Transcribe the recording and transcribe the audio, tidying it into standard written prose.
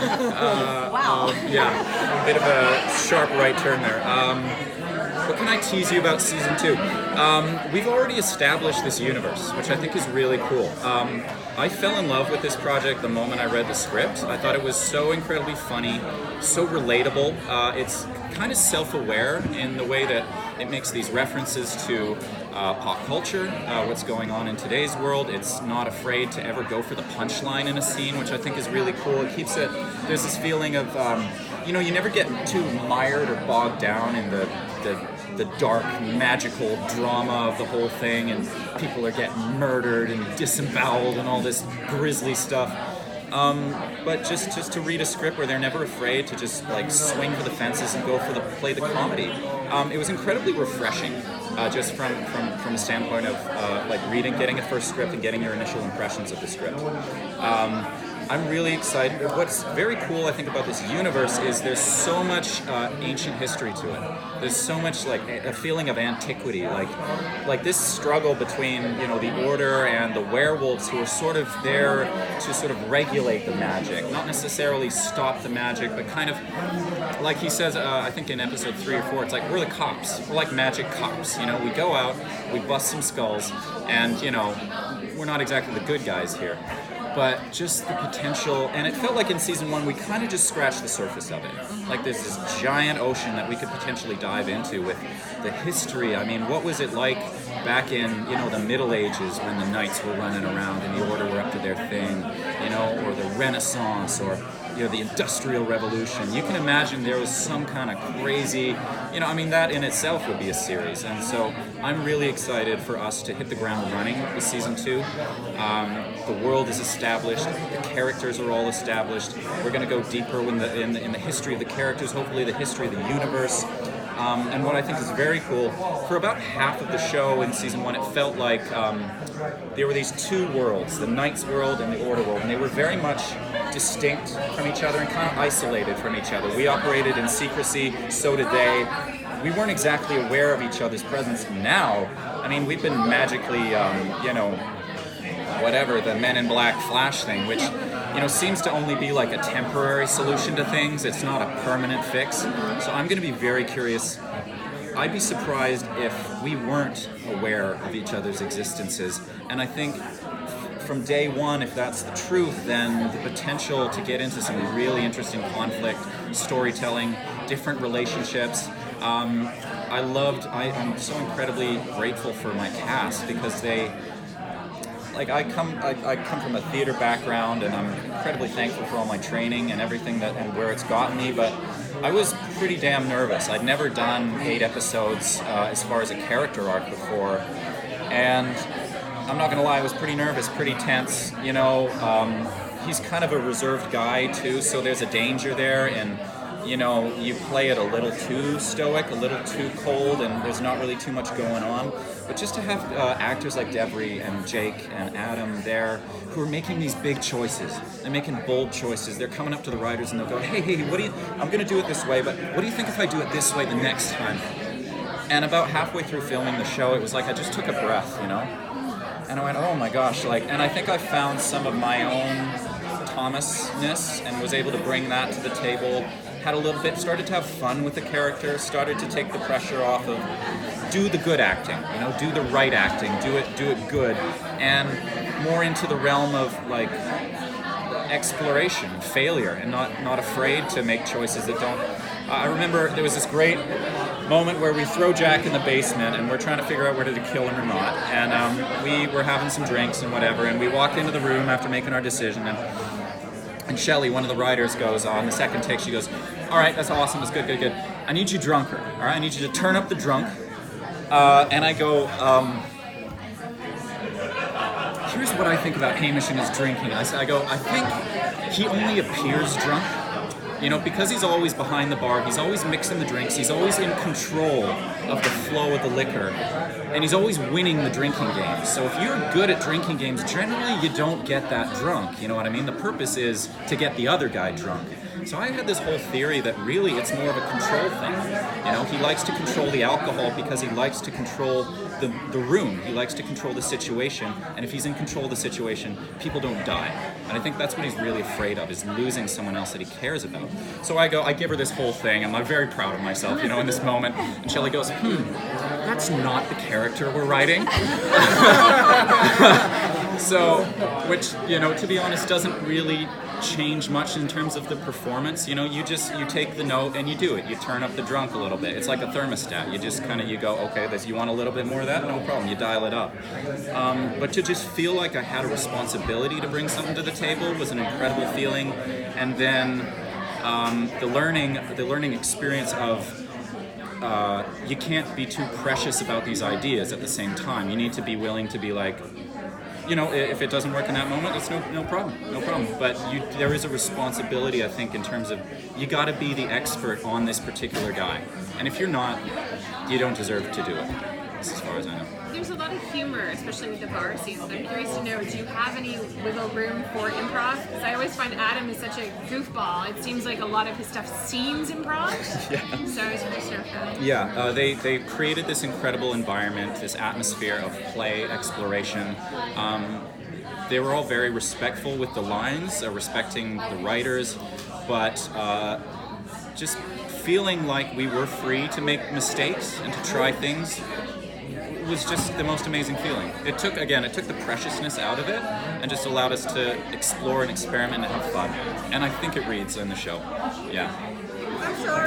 Wow. Yeah, a bit of a sharp right turn there. What can I tease you about season 2? We've already established this universe, which I think is really cool. I fell in love with this project the moment I read the script. I thought it was so incredibly funny, so relatable. It's kind of self-aware in the way that it makes these references to pop culture, what's going on in today's world. It's not afraid to ever go for the punchline in a scene, which I think is really cool. It keeps it, there's this feeling of, you never get too mired or bogged down in the dark, magical drama of the whole thing, and people are getting murdered and disemboweled and all this grisly stuff. But just to read a script where they're never afraid to just like swing for the fences and go for play the comedy. It was incredibly refreshing, just from a standpoint of getting a first script and getting your initial impressions of the script. I'm really excited. What's very cool, I think, about this universe is there's so much ancient history to it. There's so much like a feeling of antiquity, like this struggle between the Order and the werewolves, who are sort of there to sort of regulate the magic, not necessarily stop the magic, but kind of like he says. I think in episode 3 or 4, it's like we're the cops. We're like magic cops. We go out, we bust some skulls, and we're not exactly the good guys here. But just the potential, and it felt like in season 1 we kind of just scratched the surface of it. Like there's this giant ocean that we could potentially dive into with the history. I mean, what was it like back in the Middle Ages when the knights were running around and the Order were up to their thing, or the Renaissance, or the Industrial Revolution. You can imagine there was some kind of crazy, that in itself would be a series. And so I'm really excited for us to hit the ground running with season 2. The world is established, the characters are all established. We're going to go deeper in the history of the characters, hopefully the history of the universe. And what I think is very cool, for about half of the show in season 1, it felt like there were these two worlds, the Knights world and the Order world, and they were very much distinct from each other and kind of isolated from each other. We operated in secrecy, so did they. We weren't exactly aware of each other's presence. Now, we've been magically, whatever, the Men in Black Flash thing, which seems to only be like a temporary solution to things. It's not a permanent fix. So I'm going to be very curious. I'd be surprised if we weren't aware of each other's existences. And I think from day one, if that's the truth, then the potential to get into some really interesting conflict, storytelling, different relationships. I'm so incredibly grateful for my cast because they, I come from a theater background, and I'm incredibly thankful for all my training and everything and where it's gotten me, but I was pretty damn nervous. I'd never done 8 episodes as far as a character arc before, and I'm not gonna lie, I was pretty nervous, pretty tense. He's kind of a reserved guy too, so there's a danger there, and you play it a little too stoic, a little too cold, and there's not really too much going on. But just to have actors like Devery and Jake and Adam there who are making these big choices, they're making bold choices, they're coming up to the writers and they'll go, hey, I'm going to do it this way, but what do you think if I do it this way the next time? And about halfway through filming the show, it was like I just took a breath, And I went, oh my gosh, and I think I found some of my own Thomasness and was able to bring that to the table. Had a little bit, started to have fun with the character, started to take the pressure off of do the good acting, do the right acting, do it good, and more into the realm of exploration, failure, and not afraid to make choices that don't. I remember there was this great moment where we throw Jack in the basement and we're trying to figure out whether to kill him or not, and we were having some drinks and whatever, and we walked into the room after making our decision, and Shelley, one of the writers, goes on the second take, she goes, all right, that's awesome, that's good. I need you drunker, all right? I need you to turn up the drunk. And I go, here's what I think about Hamish and his drinking. I think he only appears drunk, because he's always behind the bar, he's always mixing the drinks, he's always in control of the flow of the liquor, and he's always winning the drinking games. So if you're good at drinking games, generally you don't get that drunk, you know what I mean? The purpose is to get the other guy drunk. So I had this whole theory that really it's more of a control thing. You know, he likes to control the alcohol because he likes to control the room. He likes to control the situation, and if he's in control of the situation, people don't die. And I think that's what he's really afraid of, is losing someone else that he cares about. So I give her this whole thing, and I'm very proud of myself, you know, in this moment. And Shelley goes, that's not the character we're writing. So, which, you know, to be honest, doesn't really change much in terms of the performance. You know, you take the note and you do it. You turn up the drunk a little bit. It's like a thermostat. You just kind of, you go, okay, you want a little bit more of that? No problem. You dial it up. But to just feel like I had a responsibility to bring something to the table was an incredible feeling. And then the learning experience of you can't be too precious about these ideas at the same time. You need to be willing to be like, you know, if it doesn't work in that moment, it's no problem. But there is a responsibility, I think, in terms of you got to be the expert on this particular guy. And if you're not, you don't deserve to do it. That's as far as I know. There's a lot of humor, especially with the bar scenes. I'm curious to know, do you have any wiggle room for improv? Because I always find Adam is such a goofball. It seems like a lot of his stuff seems improv. Yeah. So I was curious to know if that. Yeah, they created this incredible environment, this atmosphere of play, exploration. They were all very respectful with the lines, respecting the writers, but just feeling like we were free to make mistakes and to try things was just the most amazing feeling. It took the preciousness out of it and just allowed us to explore and experiment and have fun. And I think it reads in the show. Yeah.